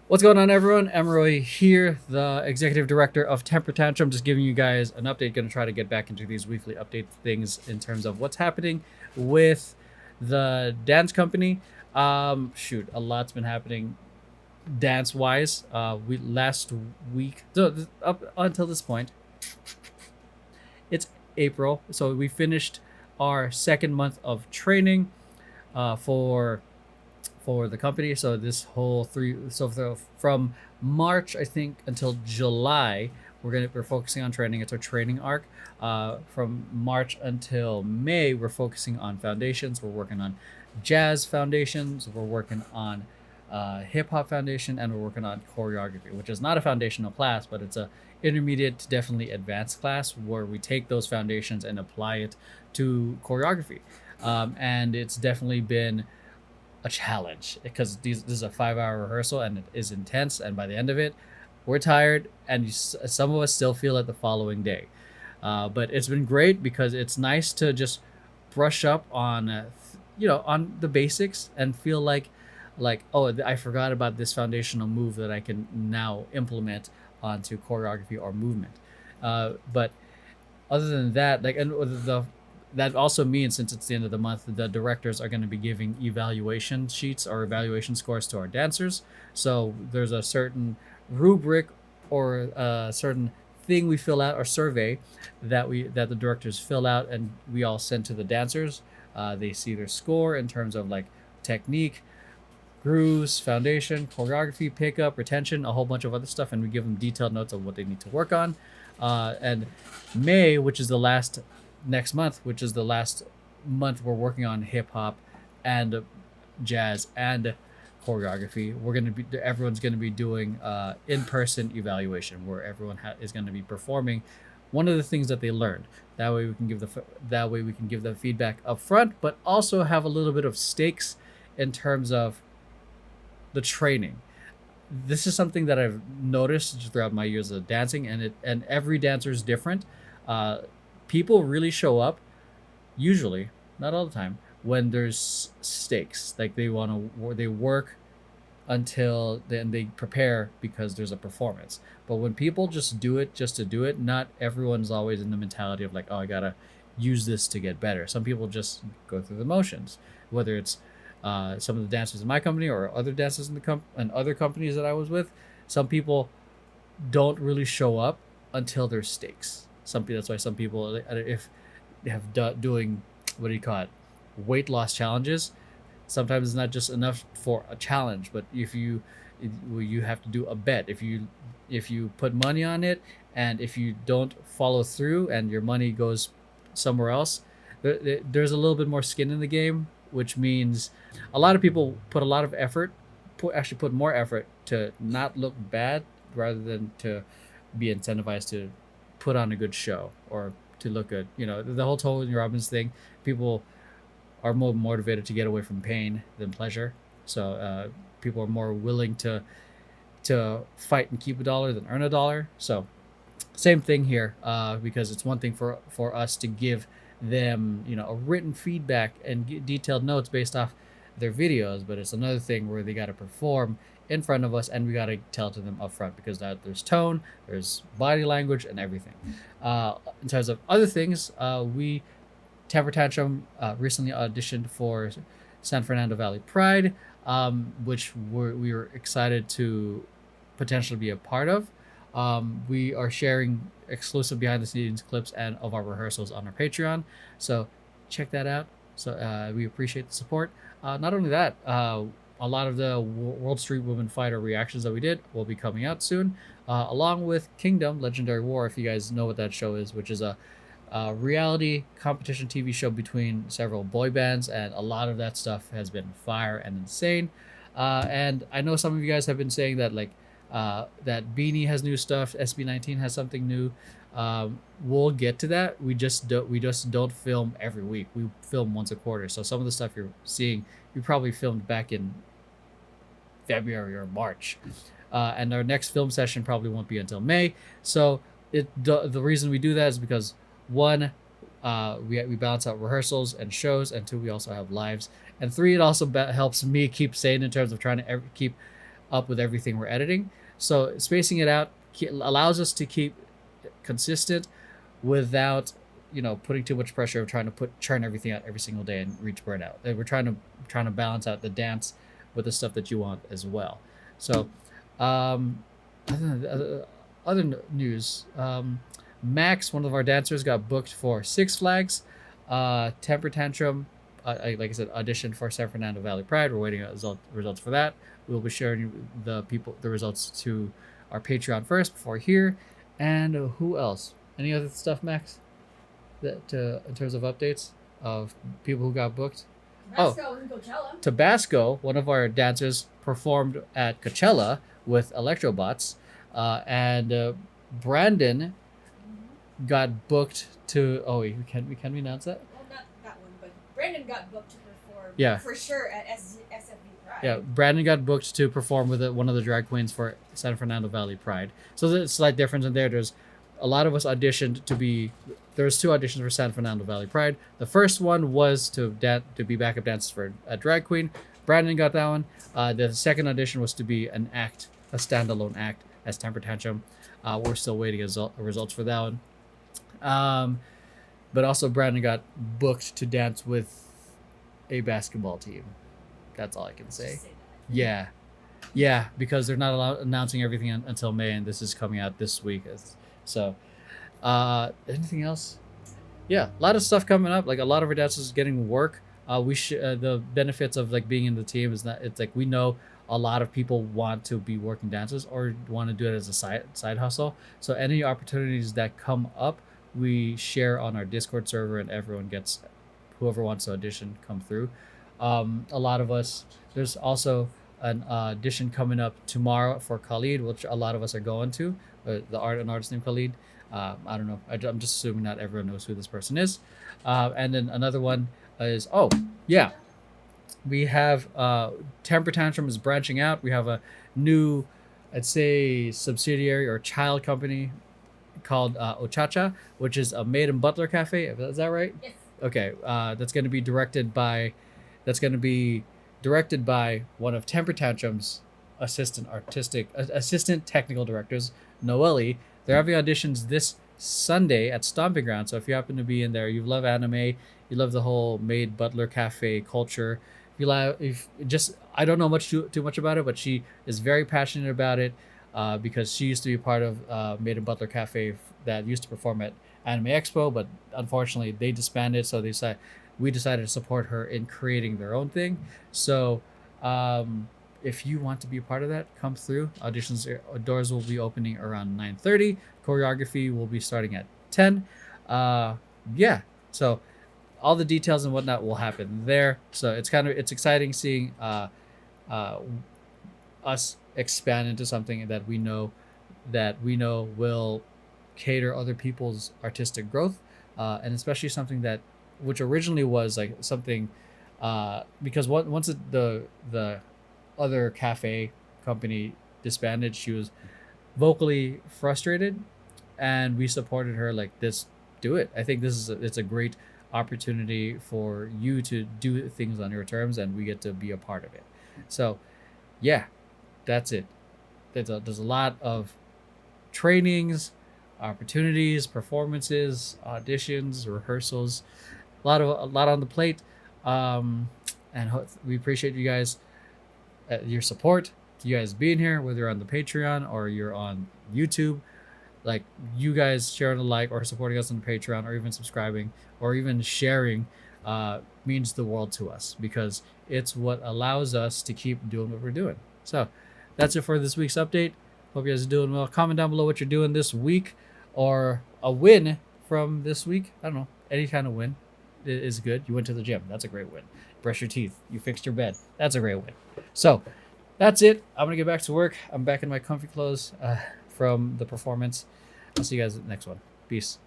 What's going on, everyone? Emroy here, the executive director of Tantrum, just giving you guys an update. Going to try to get back into these weekly update things in terms of what's happening with the dance company. A lot's been happening dance wise. We last week, up until this point, it's April, so we finished our second month of training for the company. So this whole from March, I think, until July, we're focusing on training. It's our training arc. From March until May, we're focusing on foundations. We're working on jazz foundations. We're working on hip hop foundation, and we're working on choreography, which is not a foundational class, but it's a intermediate to definitely advanced class where we take those foundations and apply it to choreography. And it's definitely been a challenge because this is a 5 hour rehearsal and it is intense, and by the end of it we're tired, and some of us still feel it the following day. But it's been great because it's nice to just brush up on on the basics and feel like, oh, I forgot about this foundational move that I can now implement onto choreography or movement. But other than that, like, and the that also means, since it's the end of the month, the directors are going to be giving evaluation sheets or evaluation scores to our dancers. So there's a certain rubric or a certain thing we fill out, or survey that the directors fill out, and we all send to the dancers. They see their score in terms of like technique, grooves, foundation, choreography, pickup, retention, a whole bunch of other stuff, and we give them detailed notes of what they need to work on. And May, which is the last next month, which is the last month we're working on hip hop and jazz and choreography. Everyone's gonna be doing in-person evaluation where everyone is gonna be performing one of the things that they learned. That way we can give the feedback up front, but also have a little bit of stakes in terms of the training. This is something that I've noticed throughout my years of dancing, and every dancer is different. People really show up, usually, not all the time, when there's stakes. Like they work until then, they prepare because there's a performance. But when people just do it just to do it, not everyone's always in the mentality of like, oh, I gotta use this to get better. Some people just go through the motions, whether it's some of the dancers in my company or other dancers in and other companies that I was with. Some people don't really show up until there's stakes. That's why some people, if they have doing, what do you call it, weight loss challenges, sometimes it's not just enough for a challenge, but you have to do a bet. If you put money on it, and if you don't follow through and your money goes somewhere else, there's a little bit more skin in the game, which means a lot of people put a lot of effort, put more effort to not look bad rather than to be incentivized to put on a good show or to look good. The whole Tony Robbins thing, people are more motivated to get away from pain than pleasure. So people are more willing to fight and keep a dollar than earn a dollar. So same thing here, because it's one thing for us to give them a written feedback and detailed notes based off their videos, but it's another thing where they got to perform in front of us, and we got to tell to them up front, because there's tone, there's body language, and everything. In terms of other things, we Temper Tantrum recently auditioned for San Fernando Valley Pride, which we were excited to potentially be a part of. We are sharing exclusive behind the scenes clips and of our rehearsals on our Patreon, so check that out. So we appreciate the support. Not only that, a lot of the World Street Women Fighter reactions that we did will be coming out soon, along with Kingdom Legendary War, if you guys know what that show is, which is a reality competition TV show between several boy bands, and a lot of that stuff has been fire and insane. And I know some of you guys have been saying that that Beanie has new stuff, SB19 has something new. We'll get to that. We just don't film every week. We film once a quarter. So some of the stuff you're seeing, we probably filmed back in February or March, and our next film session probably won't be until May. So the reason we do that is because, one, we balance out rehearsals and shows, and two, we also have lives, and three, it also helps me keep sane in terms of trying to keep up with everything we're editing. So spacing it out allows us to keep consistent without putting too much pressure of trying to churn everything out every single day and reach burnout. And we're trying to balance out the dance with the stuff that you want as well. So other news, Max, one of our dancers, got booked for Six Flags. Temper Tantrum, like I said, auditioned for San Fernando Valley Pride. We're waiting on results for that. We'll be sharing the results to our Patreon first before here. And who else? Any other stuff, Max? That in terms of updates of people who got booked? Tabasco in Coachella. Tabasco, one of our dancers, performed at Coachella with Electrobots, and Brandon got booked to. Oh, wait, can we announce that? Well, not that one, but Brandon got booked to perform. Yeah. For sure at SFV Pride. Yeah, Brandon got booked to perform with one of the drag queens for San Fernando Valley Pride. So there's a slight difference in there. There's a lot of us auditioned to be. There's 2 auditions for San Fernando Valley Pride. The first one was to be backup dancers for a drag queen. Brandon got that one. The second audition was to be a standalone act as Temper Tantrum. We're still waiting results for that one. But also Brandon got booked to dance with a basketball team. That's all I can say. Yeah, because they're not announcing everything until May, and this is coming out this week. So, anything else? Yeah, a lot of stuff coming up. Like a lot of our dancers getting work. The benefits of like being in the team is that it's like we know a lot of people want to be working dancers or want to do it as a side hustle. So any opportunities that come up, we share on our Discord server, and everyone gets, whoever wants to audition, come through. A lot of us. There's also an audition coming up tomorrow for Khalid, which a lot of us are going to. An artist named Khalid. I don't know. I'm just assuming not everyone knows who this person is. And then another one is we have Temper Tantrum is branching out. We have a new, I'd say, subsidiary or child company called Ochacha, which is a maid and butler cafe. Is that right? Yes. Okay. That's going to be directed by one of Temper Tantrum's assistant technical directors, Noelle. They're having auditions this Sunday at Stomping Ground. So if you happen to be in there, you love anime, you love the whole maid butler cafe culture. I don't know too much about it, but she is very passionate about it because she used to be part of Maid and Butler Cafe that used to perform at Anime Expo, but unfortunately they disbanded. So we decided to support her in creating their own thing. So if you want to be a part of that, come through. Auditions doors will be opening around 9:30. Choreography will be starting at 10. So all the details and whatnot will happen there. So it's exciting seeing us expand into something that we know will cater other people's artistic growth, and especially something which originally was like something because once the other cafe company disbanded, she was vocally frustrated, and we supported her like this. Do it. I think it's a great opportunity for you to do things on your terms, and we get to be a part of it. So yeah, that's it. There's a lot of trainings, opportunities, performances, auditions, rehearsals, a lot on the plate, and we appreciate you guys, your support, you guys being here, whether you're on the Patreon or you're on YouTube. Like, you guys sharing a like or supporting us on Patreon or even subscribing or even sharing means the world to us, because it's what allows us to keep doing what we're doing. So that's it for this week's update. Hope you guys are doing well. Comment down below what you're doing this week, or a win from this week. I don't know, any kind of win is good. You went to the gym, that's a great win. Brush your teeth, you fixed your bed, that's a great win. So that's it. I'm gonna get back to work. I'm back in my comfy clothes from the performance. I'll see you guys at the next one. Peace.